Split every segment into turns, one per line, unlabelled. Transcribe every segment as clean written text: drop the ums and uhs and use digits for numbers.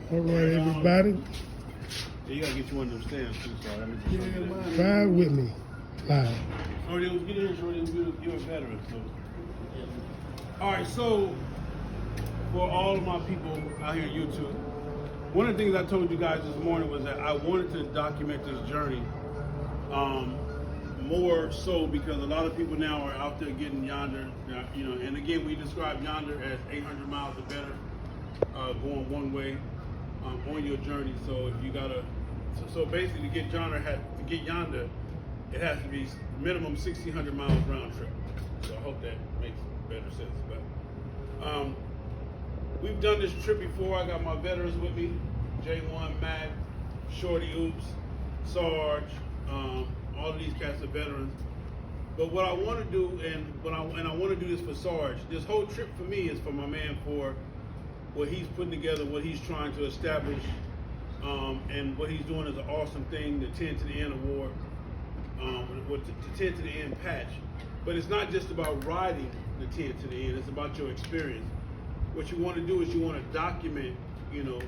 All right, everybody.
Yeah, you gotta get you one of them stands too, so let me just
Ride with me. Live.
Shorty, get in, Shorty. You're a veteran, so. All right, so for all of my people out here on YouTube, one of the things I told you guys this morning was that I wanted to document this journey more so because a lot of people now are out there getting yonder, you know, and again, we describe yonder as 800 miles or better, going one way on your journey. So if you gotta, so basically to get yonder, it has to be minimum 1,600 miles round trip. So I hope that makes better sense. But we've done this trip before. I got my veterans with me, J1, Mac, Shorty Oops, Sarge, all of these cats are veterans. But what I want to do, and I want to do this for Sarge. This whole trip for me is for my man, for what he's putting together, what he's trying to establish, and what he's doing is an awesome thing. The 10 to the End award, with the 10 to the End patch. But it's not just about riding the 10 to the End. It's about your experience. What you want to do is you want to document, you know,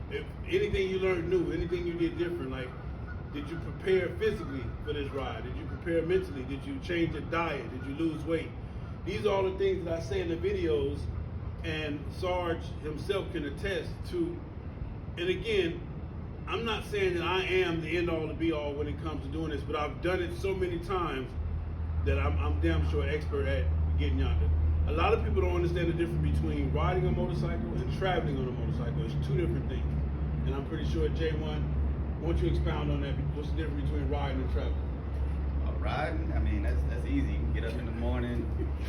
if anything you learned new, anything you did different. Like, did you prepare physically for this ride? Did you prepare mentally? Did you change your diet? Did you lose weight? These are all the things that I say in the videos, and Sarge himself can attest to. And again, I'm not saying that I am the end all to be all when it comes to doing this, but I've done it so many times that I'm damn sure expert at getting yonder. A lot of people don't understand the difference between riding a motorcycle and traveling on a motorcycle. It's two different things. And I'm pretty sure J1, why don't you expound on that? What's the difference between riding and traveling?
Riding, I mean, that's easy. You can get up in the morning,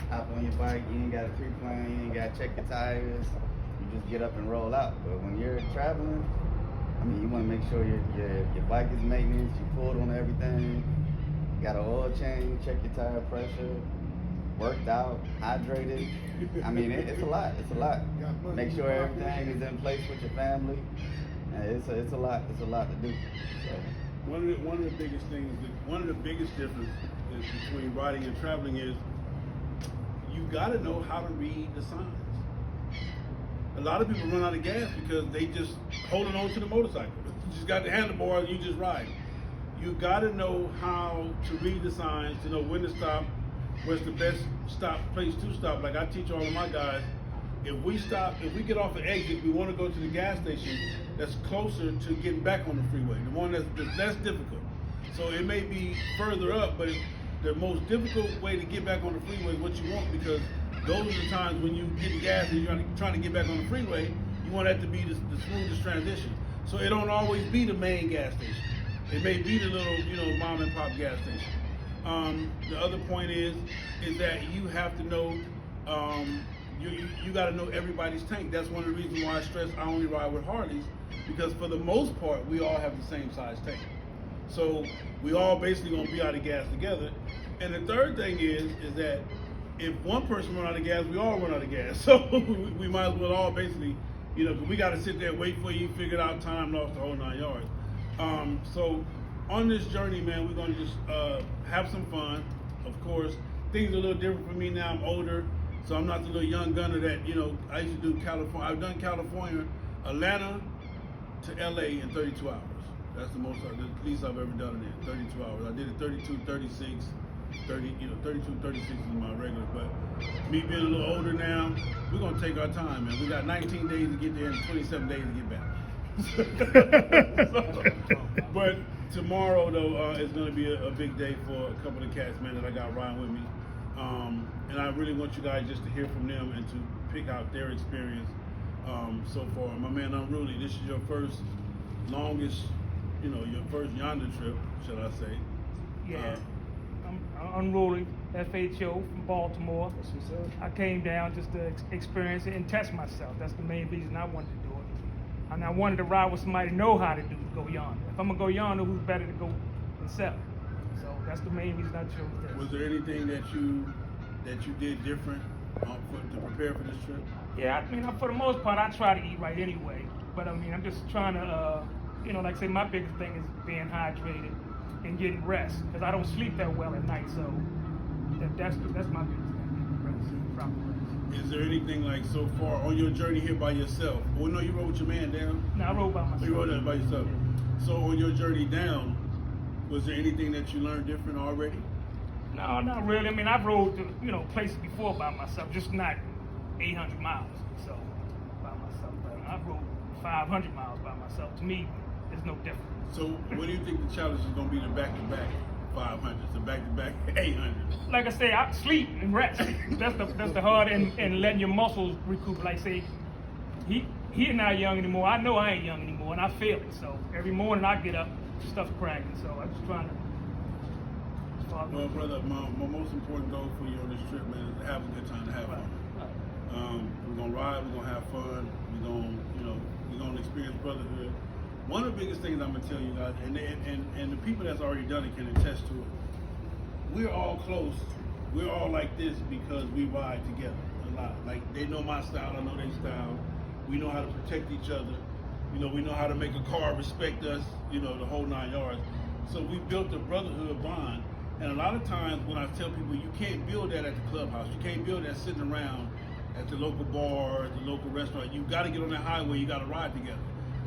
hop on your bike, you ain't got a pre-plan, you ain't got to check your tires, you just get up and roll out. But when you're traveling, I mean, you want to make sure your bike is maintenance, you pulled on everything, got an oil change, check your tire pressure, worked out, hydrated. I mean, it's a lot. It's a lot. Make sure everything is in place with your family. It's a lot. It's a lot to do. So.
One of the biggest things, one of the biggest differences between riding and traveling is you got to know how to read the signs. A lot of people run out of gas because they just holding on to the motorcycle. You just got the handlebar, you just ride. You got to know how to read the signs, to know when to stop, where's the best place to stop. Like I teach all of my guys, if we get off an exit, we want to go to the gas station that's closer to getting back on the freeway, the one that's less difficult. So it may be further up, but the most difficult way to get back on the freeway is what you want, because those are the times when you get gas and you're trying to get back on the freeway, you want that to be the smoothest transition. So it don't always be the main gas station. It may be the little, you know, mom and pop gas station. The other point is that you have to know, you got to know everybody's tank. That's one of the reasons why I stress I only ride with Harleys, because for the most part, we all have the same size tank. So we all basically gonna be out of gas together. And the third thing is that if one person run out of gas, we all run out of gas. So we might as well all basically, you know, cause we gotta sit there, wait for you, figure it out, time lost, the whole 9 yards. So on this journey, man, we're gonna just have some fun. Of course, things are a little different for me now. I'm older, so I'm not the little young gunner that, you know, I used to do California. I've done California, Atlanta to LA in 32 hours. That's the least I've ever done it in, 32 hours. I did it 32, 36, 30, you know, 32, 36 is my regular. But me being a little older now, we're gonna take our time, man. We got 19 days to get there and 27 days to get back. But tomorrow, though, is going to be a big day for a couple of cats, man, that I got riding with me. And I really want you guys just to hear from them and to pick out their experience so far. My man Unruly, this is your first longest, you know, your first yonder trip, should I say.
Yeah. I'm Unruly, FHO from Baltimore. I came down just to experience it and test myself. That's the main reason I wanted to do it. And I wanted to ride with somebody who know how to go yonder. If I'm gonna go yonder, who's better to go and sell? So that's the main reason I chose this.
Was there anything that you did different to prepare for this trip?
Yeah, I mean, for the most part, I try to eat right anyway. But I mean, I'm just trying to, you know, like I say, my biggest thing is being hydrated and getting rest, because I don't sleep that well at night. So that's my biggest thing, rest, proper rest.
Is there anything like so far on your journey here by yourself? Well, no, you rode with your man down.
No, I rode by myself.
You rode that by yourself. So on your journey down, was there anything that you learned different already?
No, not really. I mean, I've rode to, places before by myself, just not 800 miles. So by myself, but I've rode 500 miles by myself. To me, it's no different.
So what do you think the challenge is going to be to back-to-back 500, so back-to-back 800?
Like I say, I sleep and rest. That's the hard and letting your muscles recoup. Like say, he's not young anymore. I know I ain't young anymore, and I feel it. So every morning I get up, stuff cracking. So I'm just trying to.
Well, brother, my most important goal for you on this trip, man, is to have a good time, to have fun.
Right.
We're gonna ride, we're gonna have fun, we're gonna experience brotherhood. One of the biggest things I'm gonna tell you guys, and the people that's already done it can attest to it. We're all close. We're all like this because we ride together a lot. Like they know my style, I know their style. We know how to protect each other. We know how to make a car respect us. The whole 9 yards. So we built a brotherhood bond. And a lot of times when I tell people you can't build that at the clubhouse, you can't build that sitting around at the local bar, at the local restaurant. You got to get on that highway. You got to ride together.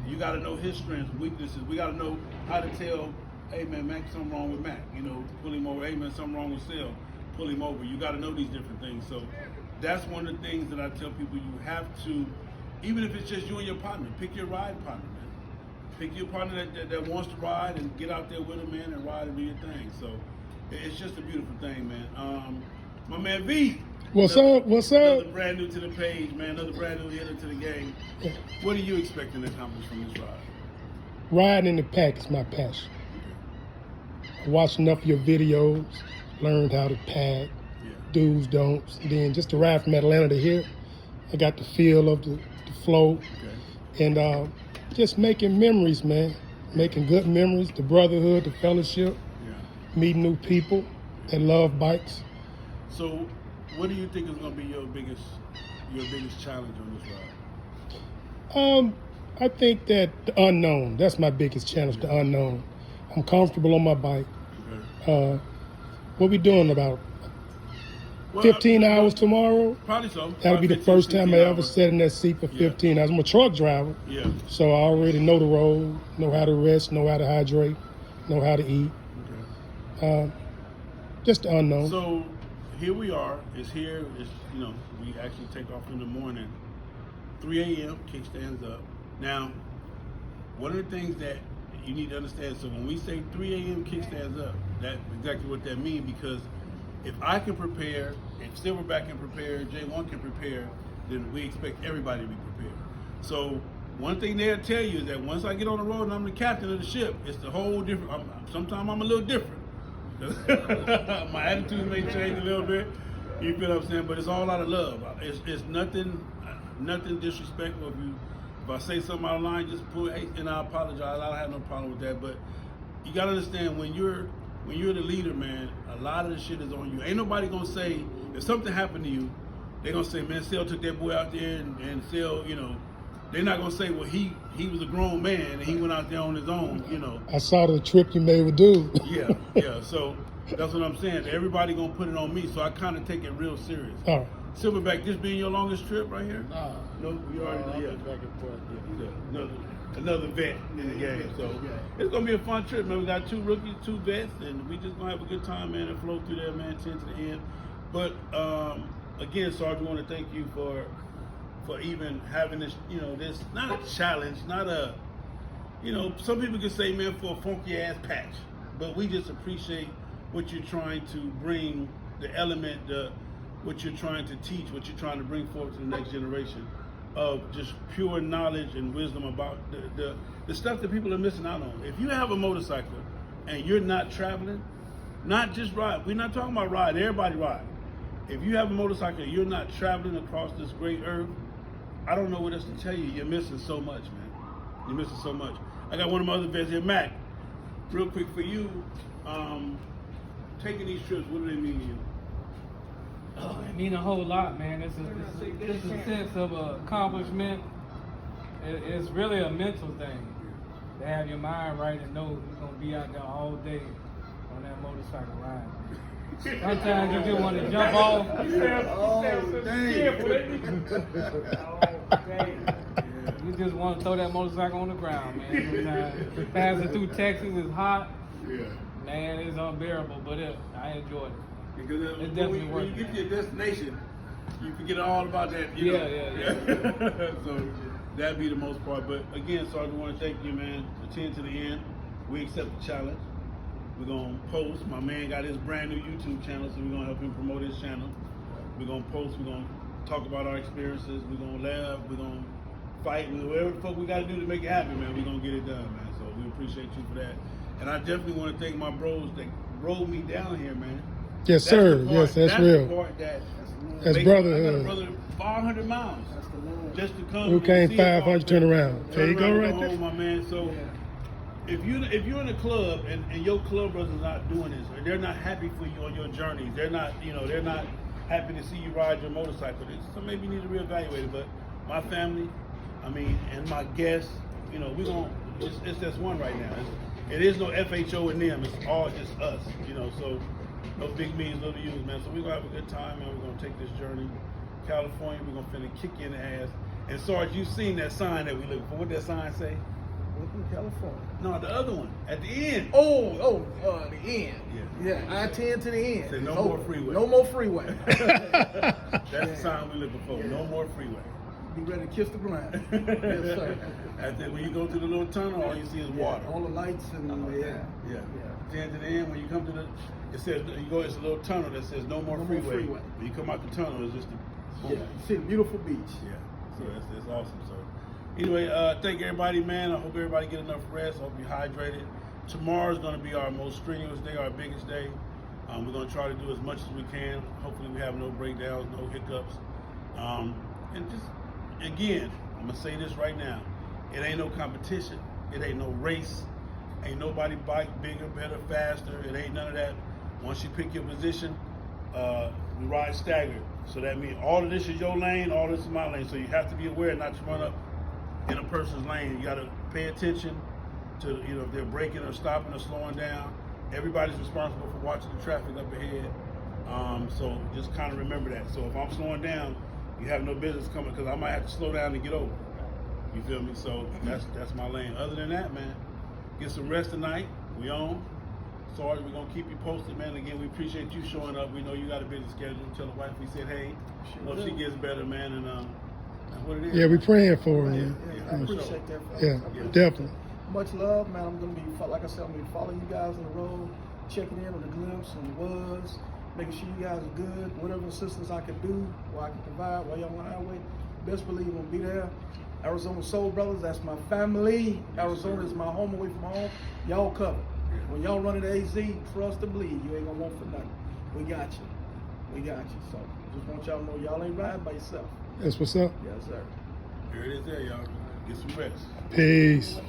You got to know his strengths, weaknesses. We got to know how to tell, hey man, Mac, something wrong with Mac. Pull him over. Hey man, something wrong with Sal. Pull him over. You got to know these different things. So that's one of the things that I tell people. You have to, even if it's just you and your partner, pick your ride partner, man. Pick your partner that wants to ride and get out there with him, man, and ride and do your thing. So it's just a beautiful thing, man. My man V.
What's up?
Another brand new to the page, man. Another brand new hitter to the game. What are you expecting to accomplish from this ride?
Riding in the pack is my passion. I watched enough of your videos, learned how to pack, do's, don'ts. And then just to ride from Atlanta to here, I got the feel of the flow. Okay. And just making memories, man. Making good memories, the brotherhood, the fellowship, meeting new people that love bikes.
So what do you think is going to be your biggest challenge on this ride?
I think that the unknown, that's my biggest challenge, the unknown. I'm comfortable on my bike. Okay. What we doing about 15 hours tomorrow?
Probably so.
That'll be the first time I ever sat in that seat for 15 hours. I'm a truck driver.
Yeah.
So I already know the road, know how to rest, know how to hydrate, know how to eat. Okay. Just the unknown.
So here we are. It's here. We actually take off in the morning. 3 a.m. kickstands up. Now, one of the things that you need to understand, so when we say 3 a.m. kickstands up, that's exactly what that means, because if I can prepare, if Silverback can prepare, J1 can prepare, then we expect everybody to be prepared. So one thing they'll tell you is that once I get on the road and I'm the captain of the ship, it's the whole different. Sometimes I'm a little different. My attitude may change a little bit. You feel what I'm saying? But it's all out of love. It's nothing disrespectful. If I say something out of line, just pull. Hey, and I apologize. I don't have no problem with that. But you gotta understand when you're the leader, man. A lot of the shit is on you. Ain't nobody gonna say if something happened to you, they gonna say, man, Sal took that boy out there and Sal, they're not gonna say, well, he was a grown man and he went out there on his own,
I saw the trip you made with dude.
Yeah. So that's what I'm saying. Everybody gonna put it on me, so I kind of take it real serious.
All right.
Silverback, this being your longest trip right here? No, you already
back and forth.
Another vet in the game. So it's gonna be a fun trip, man. We got 2 rookies, 2 vets, and we just gonna have a good time, man, and flow through there, man, 10 to the end. But again, Sarge, we want to thank you for even having this, this not a challenge, not a, some people can say, man, for a funky ass patch, but we just appreciate what you're trying to bring, the element, what you're trying to teach, what you're trying to bring forward to the next generation of just pure knowledge and wisdom about the stuff that people are missing out on. If you have a motorcycle and you're not traveling, not just ride, we're not talking about ride, everybody ride. If you have a motorcycle and you're not traveling across this great earth, I don't know what else to tell you. You're missing so much, man. You're missing so much. I got one of my other vets here, Mac. Real quick for you, taking these trips, what do they mean to you?
Oh, it mean a whole lot, man. It's a sense of accomplishment. It's really a mental thing. To have your mind right and know you're gonna be out there all day on that motorcycle ride. Sometimes you just want to jump off. You just want to throw that motorcycle on the ground, man. Sometimes passing through Texas is hot.
Yeah.
Man, it's unbearable, but I enjoyed it.
Because
It's
when
definitely
you
worth
get
it.
to your destination, you forget all about that. You know?
Yeah.
So that'd be the most part. But again, Sergeant, I want to thank you, man. Attend to the end. We accept the challenge. We're going to post. My man got his brand new YouTube channel, so we're going to help him promote his channel. We're going to post. We're going to talk about our experiences. We're going to laugh. We're going to fight. Whatever the fuck we got to do to make it happen, man, we're going to get it done, man. So we appreciate you for that. And I definitely want to thank my bros that rolled me down here, man.
Yes,
That's
sir.
the part-
Yes, that's
the
real.
part
That's
makes- I got a
brotherhood.
brother 500 miles just to come.
Who
and
came
see us
500,
all
turn
day.
around. There you go,
and
right
go
there.
home, my man. So if you're in a club and your club brothers not doing this, or they're not happy for you on your journeys, they're not happy to see you ride your motorcycle. So maybe you need to reevaluate it. But my family, and my guests, it's just one right now. It is no FHO and them. It's all just us, So no big means, little U's, man. So we're gonna have a good time, man. We're gonna take this journey. California, we're gonna finna kick you in the ass. And Sarge, you've seen that sign that we looking for. What that sign say?
Welcome to California.
No, the other one at the end.
The end.
Yeah.
I-10 to the end.
Say no more freeway.
No more freeway.
That's the sign we're looking for. No more freeway.
Be ready to kiss the ground. Yes, sir.
And then when you go through the little tunnel, all you see is water.
All the lights and
Yeah. Then to the end, when you come to it's a little tunnel that says no more
No more
freeway.
freeway.
When you come out the tunnel, it's just
You see the beautiful beach.
Yeah. So that's awesome. So anyway, thank everybody, man. I hope everybody get enough rest. I hope you're hydrated. Tomorrow's going to be our most strenuous day, our biggest day. We're going to try to do as much as we can. Hopefully we have no breakdowns, no hiccups. And just, again, I'm going to say this right now. It ain't no competition. It ain't no race. Ain't nobody bike bigger, better, faster. It ain't none of that. Once you pick your position, we ride staggered. So that means all of this is your lane, all this is my lane. So you have to be aware not to run up in a person's lane. You got to pay attention to, if they're braking or stopping or slowing down. Everybody's responsible for watching the traffic up ahead. So just kind of remember that. So if I'm slowing down, you have no business coming because I might have to slow down to get over. You feel me? So that's my lane. Other than that, man, get some rest tonight. We on. Sorry, we're gonna keep you posted, man. Again, we appreciate you showing up. We know you got a busy schedule. Tell the wife we said, hey, hope she gets better, man. And that's what it is.
Yeah, we praying for her.
I appreciate that. Fellas.
Yeah,
I appreciate
definitely.
that. Much love, man. I'm gonna be, like I said, I'm gonna be following you guys on the road, checking in on the glimpse and the was, making sure you guys are good. Whatever assistance I can do, what I can provide while y'all on the highway, best believe I'm gonna be there. Arizona Soul Brothers, that's my family. Arizona is my home away from home. Y'all covered. When y'all running the AZ, trust and believe, you ain't gonna want for nothing. We got you. We got you. So just want y'all to know y'all ain't riding by yourself.
That's what's up.
Yes, sir.
Here it is there, y'all. Get some rest.
Peace.